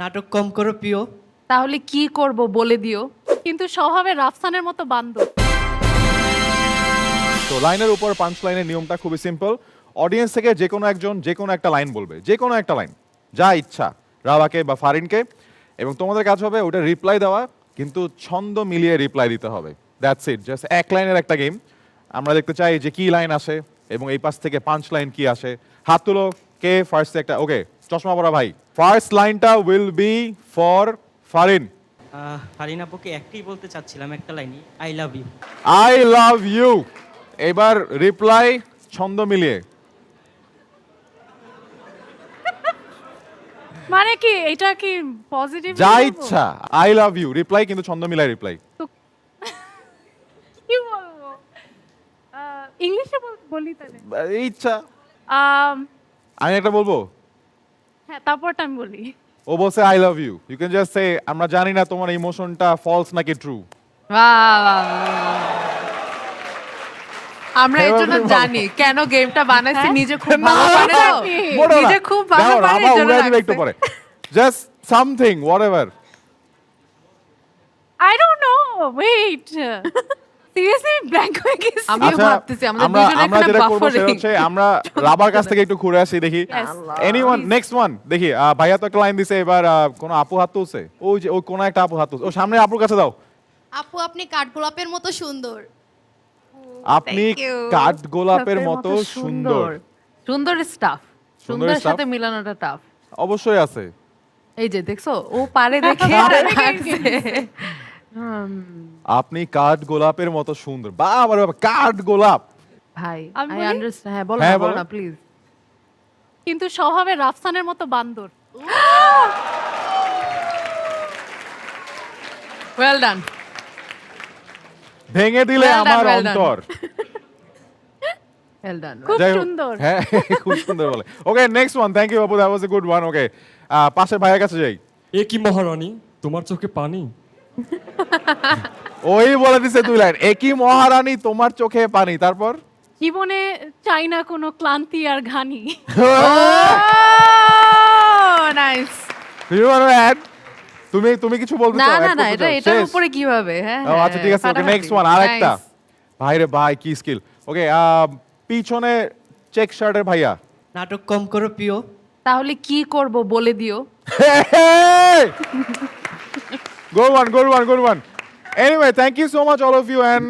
নাটক কম করো প্রিয়। তাহলে কি করব বলে দিও। কিন্তু স্বভাবে রাফসানের মতো বান্দর। তো লাইনের উপর পাঞ্চ লাইনের নিয়মটা খুবই সিম্পল। অডিয়েন্স থেকে যে কোনো একজন যে কোনো একটা লাইন বলবে, যে কোনো একটা লাইন, যা ইচ্ছা, রাবাকে বা ফারিনকে, এবং তোমাদের কাজ হবে ওটা রিপ্লাই দেওয়া, কিন্তু ছন্দ মিলিয়ে রিপ্লাই দিতে হবে। দ্যাটস ইট, জাস্ট এক লাইনের একটা গেম। আমরা দেখতে চাই যে কি লাইন আসে এবং এই পাশ থেকে পাঞ্চ লাইন কি আসে। হাত তুলো, কে ফার্স্ট একটা। ওকে, চশমা পরা ভাই, ফার্স্ট লাইনটা will be for Farin. Farin আপুকে একটাই বলতে চাচ্ছিলাম, একটা লাইনই, I love you. I love you. এবার রিপ্লাই ছন্দ মিলিয়ে। মানে কি এটা কি পজিটিভ? যা ইচ্ছা, আই লাভ ইউ রিপ্লাই, কিন্তু ছন্দ মিলাই রিপ্লাই। কি বলবো? ইংলিশে বলি তাহলে। ইচ্ছা। আম, আমি একটা বলবো, হ্যাঁ তারপরটা আমি বলি। ও বলছে I love you, you can just say আমরা জানি না তোমার ইমোশনটা ফলস নাকি ট্রু। আমরা এর জন্য জানি কেন গেমটা বানাইছি, নিজে খুব না, ভালো পারে তো, বলো না। নিজে খুব ভালো দেখো, পারে আবার এর জন্য উড়াই দিবে একটু রাখছে। পরে। Just something whatever. I don't know, wait seriously blank হয়ে গেছি। আমিও আচ্ছা, ভাবতেছি আমাদের আমরা দুজনে আমরা এখানে যেটা করব বাফারিং। সেটা হচ্ছে আমরা রাবার কাছ থেকে একটু ঘুরে আসি, দেখি এনিওয়ান নেক্সট ওয়ান। দেখি ভাইয়া তো একটা লাইন দিছে, এবার কোন আপু হাত তুলছে, ওই যে ওই কোন একটা আপু হাত তুলছে, ও সামনে আপুর কাছে দাও। আপু আপনি কাঠগোলাপের মতো সুন্দর। আপনি Thank you. কাঠ গোলাপের মতো সুন্দর। সুন্দর স্টাফ, সুন্দর সুন্দরের stuff? সাথে মিলানোটা টাফ। অবশ্যই আছে। এই যে দেখছো ও পারে দেখে এটা রাখছে। আপনি কাঠ গোলাপের মতো সুন্দর। বাবা রে বাবা, কাঠ গোলাপ। ভাই আমি আই বলি? আন্ডারস্ট্যান্ড। হ্যাঁ বলো হ্যাঁ, না, বলো বলো। না প্লিজ। কিন্তু স্বভাবে রাফসানের মতো বান্দর। Well done. ভেঙে দিলে Well done, আমার well done. অন্তর। Well done. খুব যাই হোক, সুন্দর। হ্যাঁ খুব সুন্দর বলে। Okay next one, thank you বাবু, that was a good one. Okay, পাশের ভাইয়ের কাছে যাই। এ কি মহারানী, তোমার চোখে পানি? ওই বলে দিছে দুই লাইন, একই মহারানী তোমার চোখে পানি। তারপর জীবনে চাই না কোনো ক্লান্তি আর ঘানি। নাইস। You wanna add? তুমি কিছু বলতে না চাও? না add না, করতে এটা চাও? এটার শেষ? উপরে কিভাবে? হ্যাঁ ও আচ্ছা ঠিক আছে, ওকে নেক্সট ওয়ান, আরেকটা। ভাই রে ভাই, কি স্কিল। ওকে, পিছনে চেক শার্টের ভাইয়া। নাটক কম করো প্রিয়। তাহলে কি করব বলে দিও। Good one. Anyway, thank you so much all of you, and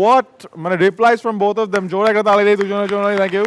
what মানে replies from both of them, জোরে একটা তালি দেই দুজনের জন্য। Thank you.